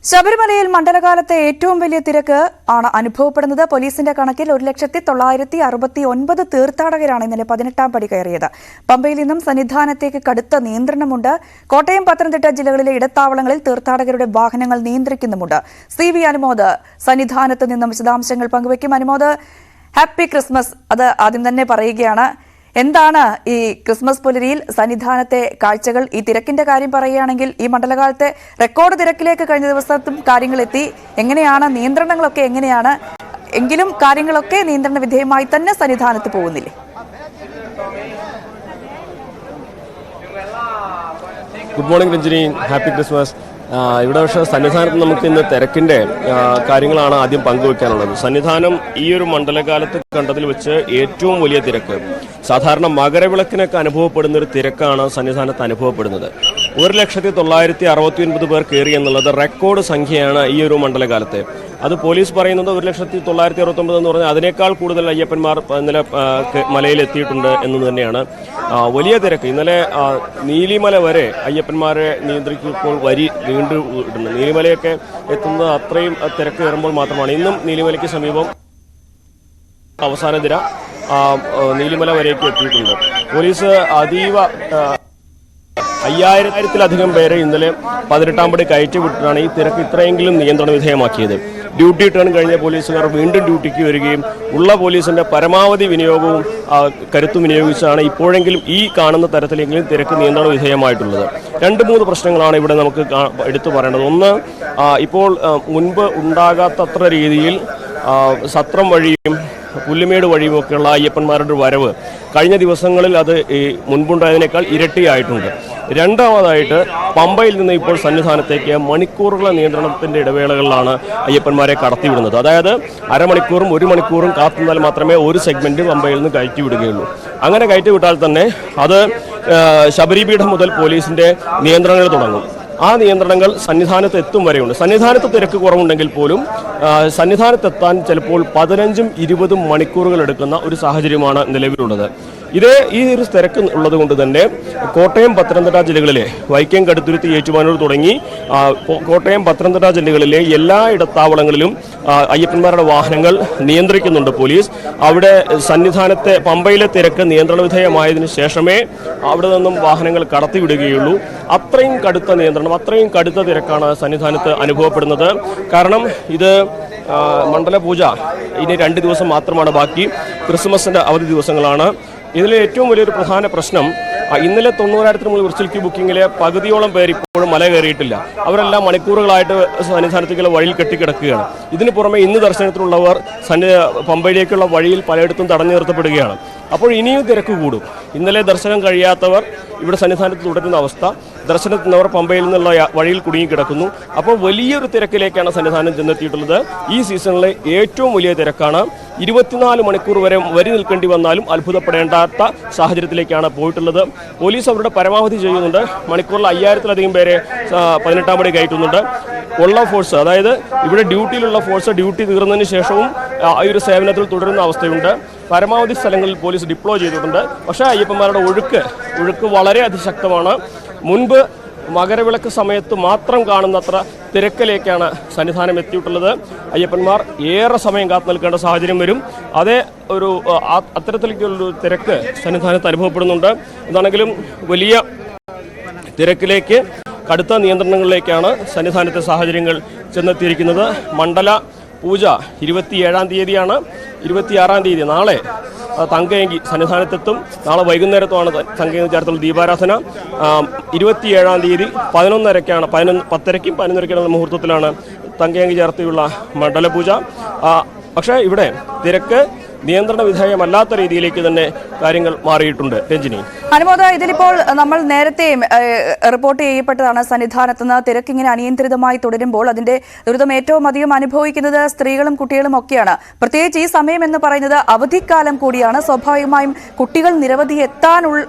ശബരിമലയിൽ മണ്ഡലകാലത്തെ ഏറ്റവും വലിയ തിരക്ക് ആണ് അനുഭവപ്പെടുന്നത്. പോലീസിന്റെ കണക്കിൽ 1,969 തീർത്ഥാടകരാണ് ഇന്നലെ 18-ാം പടി കയറിയത്. പമ്പയിൽ നിന്നും സന്നിധാനത്തേക്ക് കടുത്ത നിയന്ത്രണമുണ്ട്. കോട്ടയം, പത്തനംതിട്ട ജില്ലകളിലെ ഇടത്താവളങ്ങളിൽ തീർത്ഥാടകരുടെ വാഹനങ്ങൾ നിയന്ത്രിക്കുന്നുമുണ്ട്. CV അനുമോദ് സന്നിധാനത്ത് നിന്നും വിശദാംശങ്ങൾ പങ്കുവയ്ക്കും. Anumod, happy Christmas. അത് ആദ്യം തന്നെ പറയുകയാണ്. എന്താണ് ഈ ക്രിസ്മസ് പുലരിയിൽ സന്നിധാനത്തെ കാഴ്ചകൾ? ഈ തിരക്കിന്റെ കാര്യം പറയുകയാണെങ്കിൽ ഈ മണ്ഡലകാലത്തെ റെക്കോർഡ് തിരക്കിലേക്ക് കഴിഞ്ഞ ദിവസത്തും കാര്യങ്ങൾ എത്തി. എങ്ങനെയാണ് നിയന്ത്രണങ്ങളൊക്കെ? എങ്ങനെയാണ് എങ്കിലും കാര്യങ്ങളൊക്കെ നിയന്ത്രണ വിധേയമായി തന്നെ സന്നിധാനത്ത് പോകുന്നില്ലേ? Good morning Ranjini, happy Christmas. ഇവിടെ പക്ഷേ സന്നിധാനത്ത് നമുക്ക് ഇന്ന് തിരക്കിന്റെ കാര്യങ്ങളാണ് ആദ്യം പങ്കുവെക്കാനുള്ളത്. സന്നിധാനം ഈ ഒരു മണ്ഡലകാലത്ത് കണ്ടതിൽ വെച്ച് ഏറ്റവും വലിയ തിരക്ക്. സാധാരണ മകരവിളക്കിനൊക്കെ അനുഭവപ്പെടുന്ന ഒരു തിരക്കാണ് സന്നിധാനത്ത് അനുഭവപ്പെടുന്നത്. 1,969 പേർ കയറി എന്നുള്ളത് റെക്കോർഡ് സംഖ്യയാണ് ഈ ഒരു മണ്ഡലകാലത്തെ. അത് പോലീസ് പറയുന്നത് 1,969 എന്ന് പറഞ്ഞാൽ അതിനേക്കാൾ കൂടുതൽ അയ്യപ്പന്മാർ ഇന്നലെ മലയിലെത്തിയിട്ടുണ്ട് എന്ന് തന്നെയാണ്. വലിയ തിരക്ക്. ഇന്നലെ നീലിമല വരെ അയ്യപ്പന്മാരെ നിയന്ത്രിക്കുമ്പോൾ വരി നീണ്ടു ഇടുന്നു. നീലിമലയൊക്കെ എത്തുന്നത് അത്രയും തിരക്ക് കയറുമ്പോൾ മാത്രമാണ്. ഇന്നും നീലിമലയ്ക്ക് സമീപം അവസാന ദിന നീലിമല വരേക്ക് എത്തിയിട്ടുണ്ട്. പോലീസ് അതീവ 5,000-ത്തിലധികം പേരെ ഇന്നലെ 18-ാം പടി കയറ്റി വിട്ടിട്ടാണ് ഈ തിരക്ക് ഇത്രയെങ്കിലും നിയന്ത്രണ വിധേയമാക്കിയത്. ഡ്യൂട്ടി ടേൺ കഴിഞ്ഞ പോലീസുകാർ വീണ്ടും ഡ്യൂട്ടിക്ക് വരികയും ഉള്ള പോലീസിന്റെ പരമാവധി വിനിയോഗവും കരുത്തും വിനിയോഗിച്ചാണ് ഇപ്പോഴെങ്കിലും ഈ കാണുന്ന തരത്തിലെങ്കിലും തിരക്ക് നിയന്ത്രണ വിധേയമായിട്ടുള്ളത്. 2-3 പ്രശ്നങ്ങളാണ് ഇവിടെ നമുക്ക് എടുത്തു പറയേണ്ടത്. ഒന്ന്, ഇപ്പോൾ മുൻപ് ഉണ്ടാകാത്തത്ര രീതിയിൽ സത്രം വഴിയും പുല്ലുമേട് വഴിയുമൊക്കെയുള്ള അയ്യപ്പന്മാരുടെ വരവ് കഴിഞ്ഞ ദിവസങ്ങളിൽ അത് മുൻപുണ്ടായതിനേക്കാൾ ഇരട്ടിയായിട്ടുണ്ട്. രണ്ടാമതായിട്ട്, പമ്പയിൽ നിന്ന് ഇപ്പോൾ സന്നിധാനത്തേക്ക് മണിക്കൂറുകളെ നിയന്ത്രണത്തിന്റെ ഇടവേളകളിലാണ് അയ്യപ്പന്മാരെ കടത്തിവിടുന്നത്. അതായത് അരമണിക്കൂറും 1 മണിക്കൂറും കാത്തുനിന്നാൽ മാത്രമേ ഒരു സെഗ്മെന്റ് പമ്പയിൽ നിന്ന് കയറ്റിവിടുകയുള്ളൂ. അങ്ങനെ കയറ്റിവിട്ടാൽ തന്നെ അത് ശബരിപീഠം മുതൽ പോലീസിന്റെ നിയന്ത്രണങ്ങൾ തുടങ്ങും. ആ നിയന്ത്രണങ്ങൾ സന്നിധാനത്ത് എത്തും വരെയുണ്ട്. സന്നിധാനത്ത് തിരക്ക് കുറവുണ്ടെങ്കിൽ പോലും സന്നിധാനത്തെത്താൻ ചിലപ്പോൾ 15ഉം 20ഉം മണിക്കൂറുകൾ എടുക്കുന്ന ഒരു സാഹചര്യമാണ് നിലവിലുള്ളത്. ഈ ഒരു തിരക്ക് ഉള്ളത് കൊണ്ട് തന്നെ കോട്ടയം, പത്തനംതിട്ട ജില്ലകളിലെ വൈക്കം, കടുത്തുരുത്തി, ഏറ്റുമാനൂർ തുടങ്ങി കോട്ടയം, പത്തനംതിട്ട ജില്ലകളിലെ എല്ലാ ഇടത്താവളങ്ങളിലും അയ്യപ്പന്മാരുടെ വാഹനങ്ങൾ നിയന്ത്രിക്കുന്നുണ്ട് പോലീസ്. അവിടെ സന്നിധാനത്തെ പമ്പയിലെ തിരക്ക് നിയന്ത്രണ വിധേയമായതിനു ശേഷമേ അവിടെ നിന്നും വാഹനങ്ങൾ കടത്തിവിടുകയുള്ളൂ. അത്രയും കടുത്ത നിയന്ത്രണം, അത്രയും കടുത്ത തിരക്കാണ് സന്നിധാനത്ത് അനുഭവപ്പെടുന്നത്. കാരണം ഇത് മണ്ഡല പൂജ ഇനി 2 ദിവസം മാത്രമാണ് ബാക്കി. ക്രിസ്മസിന്റെ അവധി ദിവസങ്ങളാണ്. ഇതിലെ ഏറ്റവും വലിയൊരു പ്രധാന പ്രശ്നം, ഇന്നലെ 90,000-ത്തിന് മുകളിൽ വിർച്വൽ ക്യൂ ബുക്കിങ്ങിലെ പകുതിയോളം പേർ ഇപ്പോഴും മല കയറിയിട്ടില്ല. അവരെല്ലാം മണിക്കൂറുകളായിട്ട് സന്നിധാനത്തേക്കുള്ള വഴിയിൽ കെട്ടിക്കിടക്കുകയാണ്. ഇതിനു പുറമെ ഇന്ന് ദർശനത്തിലുള്ളവർ പമ്പയിലേക്കുള്ള വഴിയിൽ പലയിടത്തും തടഞ്ഞു നിർത്തപ്പെടുകയാണ്. അപ്പോൾ ഇനിയും തിരക്ക് കൂടും. ഇന്നലെ ദർശനം കഴിയാത്തവർ ഇവിടെ സന്നിധാനത്ത് തുടരുന്ന അവസ്ഥ. ദർശനത്തിനവർ പമ്പയിൽ നിന്നുള്ള വഴിയിൽ കുടുങ്ങിക്കിടക്കുന്നു. അപ്പോൾ വലിയൊരു തിരക്കിലേക്കാണ് സന്നിധാനം ചെന്നെത്തിയിട്ടുള്ളത്. ഈ സീസണിലെ ഏറ്റവും വലിയ തിരക്കാണ്. 24 മണിക്കൂർ വരെ വരി നിൽക്കേണ്ടി വന്നാലും അത്ഭുതപ്പെടേണ്ടാത്ത സാഹചര്യത്തിലേക്കാണ് പോയിട്ടുള്ളത്. പോലീസ് അവരുടെ പരമാവധി ചെയ്യുന്നുണ്ട്. മണിക്കൂറിൽ 5,000-ത്തിലധികം പേരെ 18-ാം പടി കയറ്റുന്നുണ്ട്. ഉള്ള ഫോഴ്സ്, അതായത് ഇവിടെ ഡ്യൂട്ടിയിലുള്ള ഫോഴ്സ് ഡ്യൂട്ടി തീർന്നതിന് ശേഷവും ഈ ഒരു സേവനത്തിൽ തുടരുന്ന അവസ്ഥയുണ്ട്. പരമാവധി സ്ഥലങ്ങളിൽ പോലീസ് ഡിപ്ലോയ് ചെയ്തിട്ടുണ്ട്. പക്ഷേ അയ്യപ്പന്മാരുടെ ഒഴുക്ക് വളരെ അതിശക്തമാണ്. മുൻപ് മകരവിളക്ക് സമയത്ത് മാത്രം കാണുന്നത്ര തിരക്കിലേക്കാണ് സന്നിധാനം എത്തിയിട്ടുള്ളത്. അയ്യപ്പന്മാർ ഏറെ സമയം കാത്തു നിൽക്കേണ്ട സാഹചര്യം വരും. അത്തരത്തിലേക്കുള്ളൊരു തിരക്ക് സന്നിധാനത്ത് അനുഭവപ്പെടുന്നുണ്ട്. എന്താണെങ്കിലും വലിയ തിരക്കിലേക്ക്, കടുത്ത നിയന്ത്രണങ്ങളിലേക്കാണ് സന്നിധാനത്തെ സാഹചര്യങ്ങൾ ചെന്നെത്തിയിരിക്കുന്നത്. മണ്ഡല പൂജ 27-ാം തീയതിയാണ്. 26-ാം തീയതി നാളെ തങ്കയങ്കി സന്നിധാനത്തെത്തും. നാളെ വൈകുന്നേരത്തുമാണ് തങ്കയങ്കി ചേർത്തുള്ള ദീപാരാധന. 27-ാം തീയതി 11:30-ക്കാണ് 10:30-ക്കും 11:30-ക്കുള്ള മുഹൂർത്തത്തിലാണ് തങ്കയങ്കി ചേർത്തിയുള്ള മണ്ഡലപൂജ. പക്ഷേ ഇവിടെ തിരക്ക് നിയന്ത്രണ വിധേയമല്ലാത്ത രീതിയിലേക്ക് തന്നെ കാര്യങ്ങൾ മാറിയിട്ടുണ്ട്. രഞ്ജിനി, അനുമോദ, ഇതിലിപ്പോൾ നമ്മൾ നേരത്തെയും റിപ്പോർട്ട് ചെയ്യപ്പെട്ടതാണ്. സന്നിധാനത്ത് നിന്ന് തിരക്ക് ഇങ്ങനെ അനിയന്ത്രിതമായി തുടരുമ്പോൾ അതിന്റെ ദുരിതം ഏറ്റവും അധികം അനുഭവിക്കുന്നത് സ്ത്രീകളും കുട്ടികളും ഒക്കെയാണ്. പ്രത്യേകിച്ച് ഈ സമയം എന്ന് പറയുന്നത് അവധിക്കാലം കൂടിയാണ്. സ്വാഭാവികമായും കുട്ടികൾ നിരവധി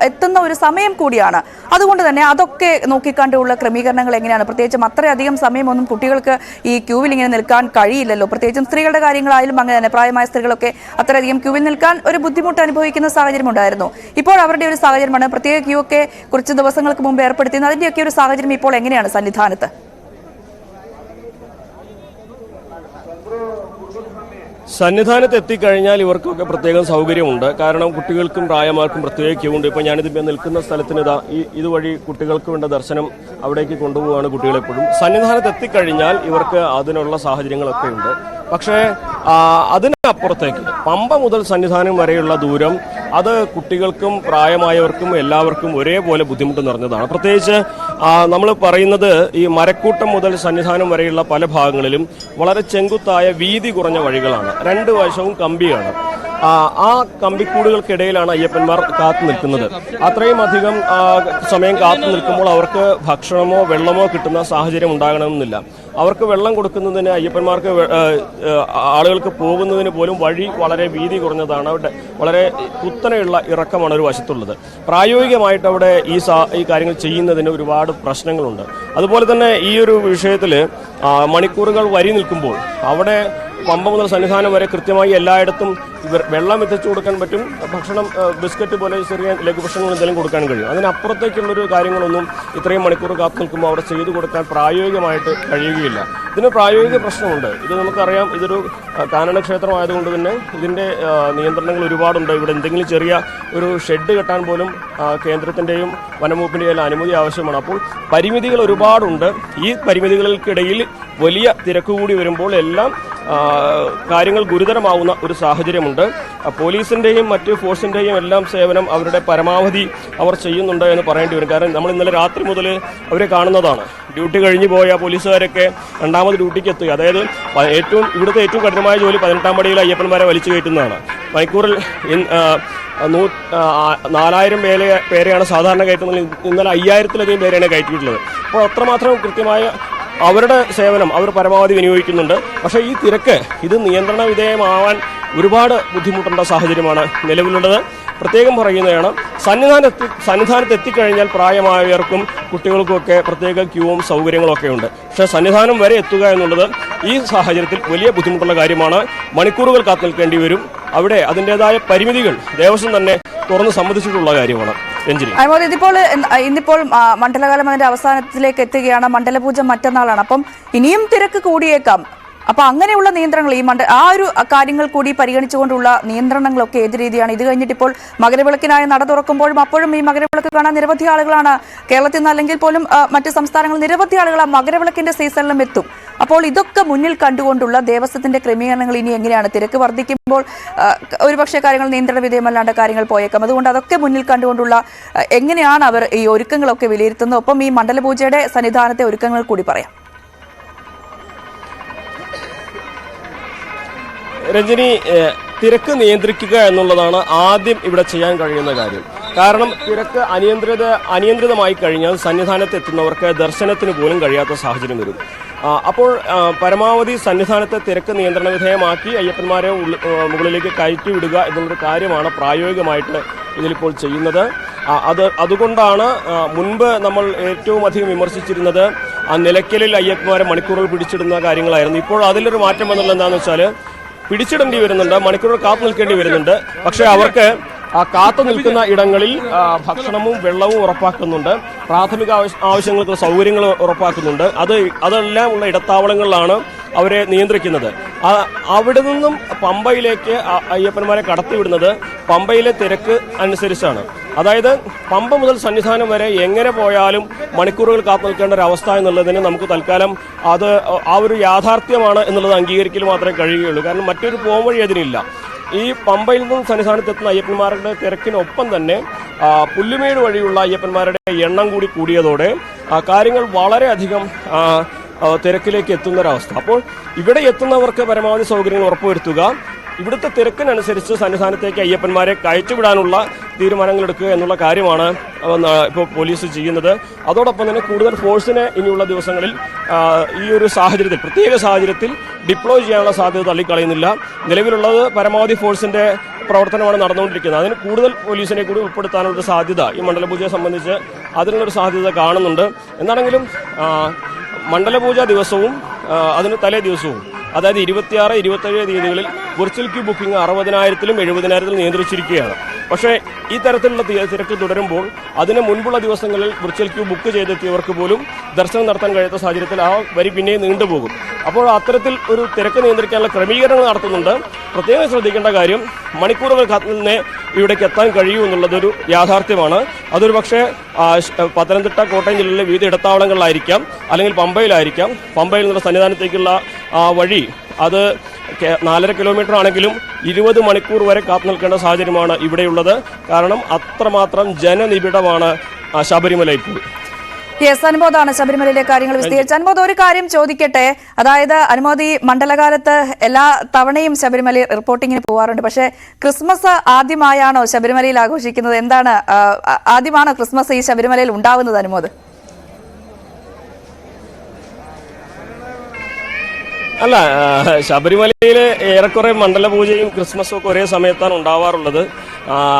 എത്തുന്ന ഒരു സമയം കൂടിയാണ്. അതുകൊണ്ട് തന്നെ അതൊക്കെ നോക്കിക്കണ്ടുള്ള ക്രമീകരണങ്ങൾ എങ്ങനെയാണ്? പ്രത്യേകിച്ചും അത്രയധികം സമയമൊന്നും കുട്ടികൾക്ക് ഈ ക്യൂവിൽ ഇങ്ങനെ നിൽക്കാൻ കഴിയില്ലല്ലോ. പ്രത്യേകിച്ചും സ്ത്രീകളുടെ കാര്യങ്ങളായാലും അങ്ങനെ തന്നെ. പ്രായമായ സ്ത്രീകളൊക്കെ അത്രയധികം ക്യൂവിൽ നിൽക്കാൻ ഒരു ബുദ്ധിമുട്ട് അനുഭവിക്കുന്ന സാഹചര്യം ഉണ്ടായിരുന്നു. ഇപ്പോൾ അവരുടെ ഒരു സാഹചര്യമാണ്. പ്രത്യേക ക്യൂ ഒക്കെ കുറച്ച് ദിവസങ്ങൾക്ക് മുമ്പ് ഏർപ്പെടുത്തിയത്. അതിന്റെയൊക്കെ ഒരു സാഹചര്യം ഇപ്പോൾ എങ്ങനെയാണ് സന്നിധാനത്ത്? സന്നിധാനത്ത് എത്തിക്കഴിഞ്ഞാൽ ഇവർക്കൊക്കെ പ്രത്യേകം സൗകര്യമുണ്ട്. കാരണം കുട്ടികൾക്കും പ്രായമാർക്കും പ്രത്യേക ക്യൂ ഉണ്ട്. ഇപ്പോൾ ഞാനിതിപ്പോൾ നിൽക്കുന്ന സ്ഥലത്തിന് ഇതുവഴി കുട്ടികൾക്ക് വേണ്ട ദർശനം അവിടേക്ക് കൊണ്ടുപോവുകയാണ് കുട്ടികളെപ്പോഴും. സന്നിധാനത്ത് എത്തിക്കഴിഞ്ഞാൽ ഇവർക്ക് അതിനുള്ള സാഹചര്യങ്ങളൊക്കെ ഉണ്ട്. പക്ഷേ അതിനപ്പുറത്തേക്ക് പമ്പ മുതൽ സന്നിധാനം വരെയുള്ള ദൂരം അത് കുട്ടികൾക്കും പ്രായമായവർക്കും എല്ലാവർക്കും ഒരേപോലെ ബുദ്ധിമുട്ട് നിറഞ്ഞതാണ്. പ്രത്യേകിച്ച് നമ്മൾ പറയുന്നത് ഈ മരക്കൂട്ടം മുതൽ സന്നിധാനം വരെയുള്ള പല ഭാഗങ്ങളിലും വളരെ ചെങ്കുത്തായ വീതി കുറഞ്ഞ വഴികളാണ്. രണ്ട് വശവും കമ്പിയാണ്. ആ കമ്പിക്കൂടുകൾക്കിടയിലാണ് അയ്യപ്പന്മാർ കാത്തു നിൽക്കുന്നത്. അത്രയും അധികം സമയം കാത്തു നിൽക്കുമ്പോൾ അവർക്ക് ഭക്ഷണമോ വെള്ളമോ കിട്ടുന്ന സാഹചര്യം ഉണ്ടാകണമെന്നില്ല. അവർക്ക് വെള്ളം കൊടുക്കുന്നതിന് അയ്യപ്പന്മാർക്ക് ആളുകൾക്ക് പോകുന്നതിന് പോലും വഴി വളരെ വീതി കുറഞ്ഞതാണ്. അവിടെ വളരെ കുത്തനെയുള്ള ഇറക്കമാണ് ഒരു വശത്തുള്ളത്. പ്രായോഗികമായിട്ട് അവിടെ ഈ കാര്യങ്ങൾ ചെയ്യുന്നതിന് ഒരുപാട് പ്രശ്നങ്ങളുണ്ട്. അതുപോലെ തന്നെ ഈ ഒരു വിഷയത്തിൽ മണിക്കൂറുകൾ വരി നിൽക്കുമ്പോൾ അവിടെ പമ്പ മുതൽ സന്നിധാനം വരെ കൃത്യമായി എല്ലായിടത്തും വെള്ളം എത്തിച്ചു കൊടുക്കാൻ പറ്റും. ഭക്ഷണം ബിസ്ക്കറ്റ് പോലെ ചെറിയ ലഘുഭക്ഷണങ്ങൾ എന്തെങ്കിലും കൊടുക്കാൻ കഴിയും. അതിനപ്പുറത്തേക്കുള്ളൊരു കാര്യങ്ങളൊന്നും ഇത്രയും മണിക്കൂർ കാത്തു നിൽക്കുമ്പോൾ അവിടെ ചെയ്തു കൊടുക്കാൻ പ്രായോഗികമായിട്ട് കഴിയുകയില്ല. ഇതിന് പ്രായോഗിക പ്രശ്നമുണ്ട്. ഇത് നമുക്കറിയാം. ഇതൊരു കാനന ക്ഷേത്രമായതുകൊണ്ട് തന്നെ ഇതിൻ്റെ നിയന്ത്രണങ്ങൾ ഒരുപാടുണ്ട്. ഇവിടെ എന്തെങ്കിലും ചെറിയ ഒരു ഷെഡ് കെട്ടാൻ പോലും കേന്ദ്രത്തിൻ്റെയും വനംവകുപ്പിൻ്റെയും അനുമതി ആവശ്യമാണ്. അപ്പോൾ പരിമിതികൾ ഒരുപാടുണ്ട്. ഈ പരിമിതികൾക്കിടയിൽ വലിയ തിരക്ക് കൂടി വരുമ്പോൾ എല്ലാം കാര്യങ്ങൾ ഗുരുതരമാവുന്ന ഒരു സാഹചര്യമുണ്ട്. പോലീസിൻ്റെയും മറ്റ് ഫോഴ്സിൻ്റെയും എല്ലാം സേവനം അവരുടെ പരമാവധി അവർ ചെയ്യുന്നുണ്ട് എന്ന് പറയേണ്ടി വരും. കാരണം നമ്മൾ ഇന്നലെ രാത്രി മുതൽ അവരെ കാണുന്നതാണ്. ഡ്യൂട്ടി കഴിഞ്ഞു പോയ പോലീസുകാരൊക്കെ രണ്ടാമത് ഡ്യൂട്ടിക്ക് എത്തുക. അതായത് ഇവിടുത്തെ ഏറ്റവും കഠിനമായ ജോലി 18-ാം പടിയിൽ അയ്യപ്പന്മാരെ വലിച്ചു കയറ്റുന്നതാണ്. മണിക്കൂറിൽ 4000 പേരെയാണ് സാധാരണ കയറ്റുന്നത്. ഇന്നലെ 5000-ത്തിലധികം പേരെയാണ് കയറ്റിയിട്ടുള്ളത്. അപ്പോൾ അത്രമാത്രം കൃത്യമായ അവരുടെ സേവനം അവർ പരമാവധി വിനിയോഗിക്കുന്നുണ്ട്. പക്ഷേ ഈ തിരക്ക് ഇത് നിയന്ത്രണ വിധേയമാവാൻ ഒരുപാട് ബുദ്ധിമുട്ടുള്ള സാഹചര്യമാണ് നിലവിലുള്ളത്. പ്രത്യേകം പറയുന്നതാണ്, സന്നിധാനത്ത് എത്തിക്കഴിഞ്ഞാൽ പ്രായമായവർക്കും കുട്ടികൾക്കുമൊക്കെ പ്രത്യേക ക്യൂവും സൗകര്യങ്ങളൊക്കെ ഉണ്ട്. പക്ഷേ സന്നിധാനം വരെ എത്തുക എന്നുള്ളത് ഈ സാഹചര്യത്തിൽ വലിയ ബുദ്ധിമുട്ടുള്ള കാര്യമാണ്. മണിക്കൂറുകൾ കാത്തു നിൽക്കേണ്ടി വരും. അവിടെ അതിൻ്റെതായ പരിമിതികൾ ദേവസ്വം തന്നെ തുറന്ന് സമ്മതിച്ചിട്ടുള്ള കാര്യമാണ്. ഇന്നിപ്പോൾ മണ്ഡലകാലം അതിന്റെ അവസാനത്തിലേക്ക് എത്തുകയാണ്. മണ്ഡലപൂജ മറ്റന്നാളാണ്. അപ്പം ഇനിയും തിരക്ക് കൂടിയേക്കാം. അപ്പൊ അങ്ങനെയുള്ള നിയന്ത്രണങ്ങൾ ആ ഒരു കാര്യങ്ങൾ കൂടി പരിഗണിച്ചുകൊണ്ടുള്ള നിയന്ത്രണങ്ങളൊക്കെ ഏത് രീതിയാണ്? ഇത് കഴിഞ്ഞിട്ട് ഇപ്പോൾ മകരവിളക്കിനായി നട തുറക്കുമ്പോഴും അപ്പോഴും ഈ മകരവിളക്ക് കാണാൻ നിരവധി ആളുകളാണ് കേരളത്തിൽ നിന്ന്, അല്ലെങ്കിൽ പോലും മറ്റ് സംസ്ഥാനങ്ങളിൽ നിരവധി ആളുകൾ ആ മകരവിളക്കിന്റെ സീസണിലും എത്തും. അപ്പോൾ ഇതൊക്കെ മുന്നിൽ കണ്ടുകൊണ്ടുള്ള ദേവസ്വത്തിന്റെ ക്രമീകരണങ്ങൾ ഇനി എങ്ങനെയാണ്? തിരക്ക് വർദ്ധിക്കുമ്പോൾ ഒരുപക്ഷെ കാര്യങ്ങൾ നിയന്ത്രണ വിധേയമല്ലാണ്ട് കാര്യങ്ങൾ പോയേക്കാം. അതുകൊണ്ട് അതൊക്കെ മുന്നിൽ കണ്ടുകൊണ്ടുള്ള എങ്ങനെയാണ് അവർ ഈ ഒരുക്കങ്ങളൊക്കെ വിലയിരുത്തുന്നത്? ഒപ്പം ഈ മണ്ഡലപൂജയുടെ സന്നിധാനത്തെ ഒരുക്കങ്ങൾ കൂടി പറയാം. രഞ്ജിനി, തിരക്ക് നിയന്ത്രിക്കുക എന്നുള്ളതാണ് ആദ്യം ഇവിടെ ചെയ്യാൻ കഴിയുന്ന കാര്യം. കാരണം തിരക്ക് അനിയന്ത്രിതമായി കഴിഞ്ഞാൽ സന്നിധാനത്ത് എത്തുന്നവർക്ക് ദർശനത്തിന് പോലും കഴിയാത്ത സാഹചര്യം വരും. അപ്പോൾ പരമാവധി സന്നിധാനത്തെ തിരക്ക് നിയന്ത്രണ വിധേയമാക്കി അയ്യപ്പന്മാരെ മുകളിലേക്ക് കയറ്റി വിടുക എന്നുള്ളൊരു കാര്യമാണ് പ്രായോഗികമായിട്ട് ഇതിലിപ്പോൾ ചെയ്യുന്നത്. അതുകൊണ്ടാണ് മുൻപ് നമ്മൾ ഏറ്റവും അധികം വിമർശിച്ചിരുന്നത് നിലയ്ക്കലിൽ അയ്യപ്പന്മാരെ മണിക്കൂറുകൾ പിടിച്ചിടുന്ന കാര്യങ്ങളായിരുന്നു. ഇപ്പോൾ അതിലൊരു മാറ്റം വന്നുള്ളത് എന്താണെന്ന് വെച്ചാൽ പിടിച്ചിടേണ്ടി വരുന്നുണ്ട്, മണിക്കൂറുകൾ കാത്തു നിൽക്കേണ്ടി വരുന്നുണ്ട്. പക്ഷേ അവർക്ക് കാത്തു നിൽക്കുന്ന ഇടങ്ങളിൽ ഭക്ഷണവും വെള്ളവും ഉറപ്പാക്കുന്നുണ്ട്, പ്രാഥമിക ആവശ്യങ്ങൾക്ക് സൗകര്യങ്ങൾ ഉറപ്പാക്കുന്നുണ്ട്. അതെല്ലാം ഉള്ള ഇടത്താവളങ്ങളിലാണ് അവരെ നിയന്ത്രിക്കുന്നത്. അവിടെ നിന്നും പമ്പയിലേക്ക് അയ്യപ്പന്മാരെ കടത്തിവിടുന്നത് പമ്പയിലെ തിരക്ക് അനുസരിച്ചാണ്. അതായത് പമ്പ മുതൽ സന്നിധാനം വരെ എങ്ങനെ പോയാലും മണിക്കൂറുകൾ കാത്തു നിൽക്കേണ്ട ഒരു അവസ്ഥ എന്നുള്ളതിന് നമുക്ക് തൽക്കാലം ആ ഒരു യാഥാർത്ഥ്യമാണ് എന്നുള്ളത് അംഗീകരിക്കൽ മാത്രമേ കഴിയുകയുള്ളൂ. കാരണം മറ്റൊരു പോംവഴി അതിനില്ല. ഈ പമ്പയിൽ നിന്നും സന്നിധാനത്തെത്തുന്ന അയ്യപ്പന്മാരുടെ തിരക്കിനൊപ്പം തന്നെ പുല്ലുമേട് വഴിയുള്ള അയ്യപ്പന്മാരുടെ എണ്ണം കൂടി കൂടിയതോടെ കാര്യങ്ങൾ വളരെയധികം തിരക്കിലേക്ക് എത്തുന്നൊരവസ്ഥ. അപ്പോൾ ഇവിടെ എത്തുന്നവർക്ക് പരമാവധി സൗകര്യങ്ങൾ ഉറപ്പുവരുത്തുക, ഇവിടുത്തെ തിരക്കിനനുസരിച്ച് സന്നിധാനത്തേക്ക് അയ്യപ്പന്മാരെ കയറ്റിവിടാനുള്ള തീരുമാനങ്ങൾ എടുക്കുക എന്നുള്ള കാര്യമാണ് ഇപ്പോൾ പോലീസ് ചെയ്യുന്നത്. അതോടൊപ്പം തന്നെ കൂടുതൽ ഫോഴ്സിനെ ഇനിയുള്ള ദിവസങ്ങളിൽ ഈ ഒരു സാഹചര്യത്തിൽ, പ്രത്യേക സാഹചര്യത്തിൽ ഡിപ്ലോയ് ചെയ്യാനുള്ള സാധ്യത തള്ളിക്കളയുന്നില്ല. നിലവിലുള്ളത് പരമാവധി ഫോഴ്സിന്റെ പ്രവർത്തനമാണ് നടന്നുകൊണ്ടിരിക്കുന്നത്. അതിന് കൂടുതൽ പോലീസിനെ കൂടി ഉൾപ്പെടുത്താനുള്ളൊരു സാധ്യത ഈ മണ്ഡലപൂജയെ സംബന്ധിച്ച് അതിനുള്ളൊരു സാധ്യത കാണുന്നുണ്ട്. എന്താണെങ്കിലും മണ്ഡലപൂജ ദിവസവും അതിന് തലേ ദിവസവും, അതായത് 26, 27 തീയതികളിൽ വിർച്വൽ ക്യൂ ബുക്കിംഗ് 60,000-ലും 70,000-ലും നിയന്ത്രിച്ചിരിക്കുകയാണ്. പക്ഷേ ഈ തരത്തിലുള്ള തിരക്ക് തുടരുമ്പോൾ അതിന് മുൻപുള്ള ദിവസങ്ങളിൽ വിർച്വൽ ക്യൂ ബുക്ക് ചെയ്തെത്തിയവർക്ക് പോലും ദർശനം നടത്താൻ കഴിയാത്ത സാഹചര്യത്തിൽ ആ വരി പിന്നെയും നീണ്ടുപോകും. അപ്പോൾ അത്തരത്തിൽ ഒരു തിരക്ക് നിയന്ത്രിക്കാനുള്ള ക്രമീകരണങ്ങൾ നടത്തുന്നുണ്ട്. പ്രത്യേകം ശ്രദ്ധിക്കേണ്ട കാര്യം മണിക്കൂറുകൾ കാത്തുനിന്നേ ഇവിടേക്ക് എത്താൻ കഴിയൂ എന്നുള്ളതൊരു യാഥാർത്ഥ്യമാണ്. അതൊരു പക്ഷേ പത്തനംതിട്ട, കോട്ടയം ജില്ലയിലെ വിവിധ ഇടത്താവളങ്ങളിലായിരിക്കാം, അല്ലെങ്കിൽ പമ്പയിലായിരിക്കാം. പമ്പയിൽ നിന്നുള്ള സന്നിധാനത്തേക്കുള്ള വഴി അത് 4.5 കിലോമീറ്റർ ആണെങ്കിലും 20 മണിക്കൂർ വരെ കാത്തു നിൽക്കേണ്ട സാഹചര്യമാണ് ഇവിടെയുള്ളത്. കാരണം അത്രമാത്രം ജനനിബിഡമാണ് ശബരിമല ഇപ്പോൾ. യെസ്, അനുമോദാണ് ശബരിമലയിലെ കാര്യങ്ങൾ വിശദീകരിച്ച്. അനുമോദ്, ഒരു കാര്യം ചോദിക്കട്ടെ. അതായത് അനുമോദ്, ഈ മണ്ഡലകാലത്ത് എല്ലാ തവണയും ശബരിമലയിൽ റിപ്പോർട്ടിങ്ങിന് പോവാറുണ്ട്. പക്ഷേ ക്രിസ്മസ് ആദ്യമായാണോ ശബരിമലയിൽ ആഘോഷിക്കുന്നത്? എന്താണ്, ആദ്യമാണോ ക്രിസ്മസ് ഈ ശബരിമലയിൽ ഉണ്ടാവുന്നത് അനുമോദ്? അല്ല, ശബരിമലയിൽ ഏറെക്കുറെ മണ്ഡലപൂജയും ക്രിസ്മസും ഒക്കെ ഒരേ സമയത്താണ് ഉണ്ടാവാറുള്ളത്.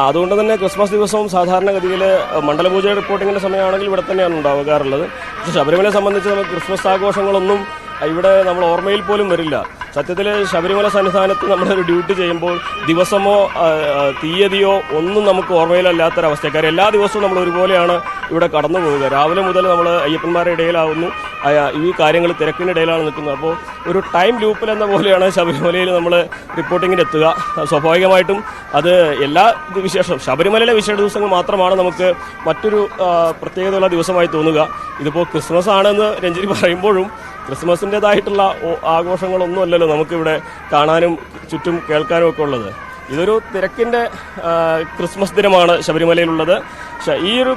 അതുകൊണ്ട് തന്നെ ക്രിസ്മസ് ദിവസവും സാധാരണഗതിയിൽ മണ്ഡലപൂജ റിപ്പോർട്ടിങ്ങിൻ്റെ സമയമാണെങ്കിൽ ഇവിടെ തന്നെയാണ് ഉണ്ടാകാറുള്ളത്. പക്ഷേ ശബരിമലയെ സംബന്ധിച്ച് നമുക്ക് ക്രിസ്മസ് ആഘോഷങ്ങളൊന്നും ഇവിടെ നമ്മൾ ഓർമ്മയിൽ പോലും വരില്ല. സത്യത്തിൽ ശബരിമല സന്നിധാനത്ത് നമ്മളൊരു ഡ്യൂട്ടി ചെയ്യുമ്പോൾ ദിവസമോ തീയതിയോ ഒന്നും നമുക്ക് ഓർമ്മയിലല്ലാത്തൊരവസ്ഥ. കാര്യം എല്ലാ ദിവസവും നമ്മൾ ഒരുപോലെയാണ് ഇവിടെ കടന്നു പോവുക. രാവിലെ മുതൽ നമ്മൾ അയ്യപ്പന്മാരുടെ ഇടയിലാവുന്നു, ഈ കാര്യങ്ങൾ തിരക്കിനിടയിലാണ് നിൽക്കുന്നത്. അപ്പോൾ ഒരു ടൈം ലൂപ്പിൽ എന്ന പോലെയാണ് ശബരിമലയിൽ നമ്മൾ റിപ്പോർട്ടിങ്ങിന് എത്തുക. സ്വാഭാവികമായിട്ടും അത് എല്ലാ വിശേഷം ശബരിമലയിലെ വിശേഷ ദിവസങ്ങൾ മാത്രമാണ് നമുക്ക് മറ്റൊരു പ്രത്യേകതയുള്ള ദിവസമായി തോന്നുക. ഇതിപ്പോൾ ക്രിസ്മസ് ആണെന്ന് രഞ്ജിനി പറയുമ്പോഴും ക്രിസ്മസിൻ്റെതായിട്ടുള്ള ആഘോഷങ്ങളൊന്നും അല്ലല്ലോ നമുക്കിവിടെ കാണാനും ചുറ്റും കേൾക്കാനും ഒക്കെ ഉള്ളത്. ഇതൊരു തിരക്കിൻ്റെ ക്രിസ്മസ് ദിനമാണ് ശബരിമലയിലുള്ളത്. ഈ ഒരു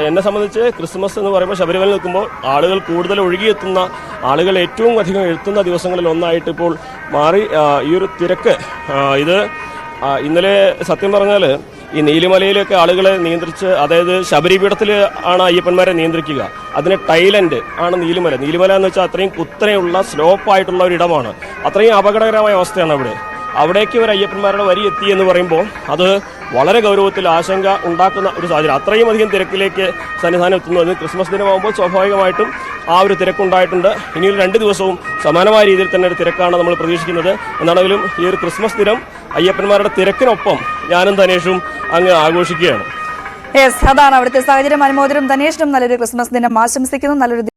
എന്നെ സംബന്ധിച്ച് ക്രിസ്മസ് എന്ന് പറയുമ്പോൾ ശബരിമല നിൽക്കുമ്പോൾ ആളുകൾ കൂടുതൽ ഒഴുകിയെത്തുന്ന, ആളുകൾ ഏറ്റവും അധികം എത്തുന്ന ദിവസങ്ങളിൽ ഒന്നായിട്ട് ഇപ്പോൾ മാറി ഈ ഒരു തിരക്ക്. ഇത് ഇന്നലെ സത്യം പറഞ്ഞാൽ ഈ നീലിമലയിലൊക്കെ ആളുകളെ നിയന്ത്രിച്ച്, അതായത് ശബരിപീഠത്തിൽ ആണ് അയ്യപ്പന്മാരെ നിയന്ത്രിക്കുക. അതിന് ടൈലൻഡ് ആണ് നീലിമല. നീലിമല എന്ന് വെച്ചാൽ അത്രയും കുത്തനെയുള്ള സ്ലോപ്പായിട്ടുള്ള ഒരു ഇടമാണ്. അത്രയും അപകടകരമായ അവസ്ഥയാണ് അവിടെ. അവിടേക്ക് ഒരു അയ്യപ്പന്മാരുടെ വരി എത്തി എന്ന് പറയുമ്പോൾ അത് വളരെ ഗൗരവത്തിൽ ആശങ്ക ഉണ്ടാക്കുന്ന ഒരു സാഹചര്യം. അത്രയും അധികം തിരക്കിലേക്ക് സന്നിധാനം എത്തുന്നു. അത് ക്രിസ്മസ് ദിനമാകുമ്പോൾ സ്വാഭാവികമായിട്ടും ആ ഒരു തിരക്കുണ്ടായിട്ടുണ്ട്. ഇനിയൊരു 2 ദിവസവും സമാനമായ രീതിയിൽ തന്നെ ഒരു തിരക്കാണ് നമ്മൾ പ്രതീക്ഷിക്കുന്നത്. എന്നാണെങ്കിലും ഈ ഒരു ക്രിസ്മസ് ദിനം അയ്യപ്പന്മാരുടെ തിരക്കിനൊപ്പം ഞാനും ധനേഷും അങ്ങ് ആഘോഷിക്കുകയാണ്. യെസ്, അതാണ് അവിടുത്തെ സാഹചര്യം. അനുമോദനും ധനേഷിനും നല്ലൊരു ക്രിസ്മസ് ദിനം ആശംസിക്കുന്നു. നല്ലൊരു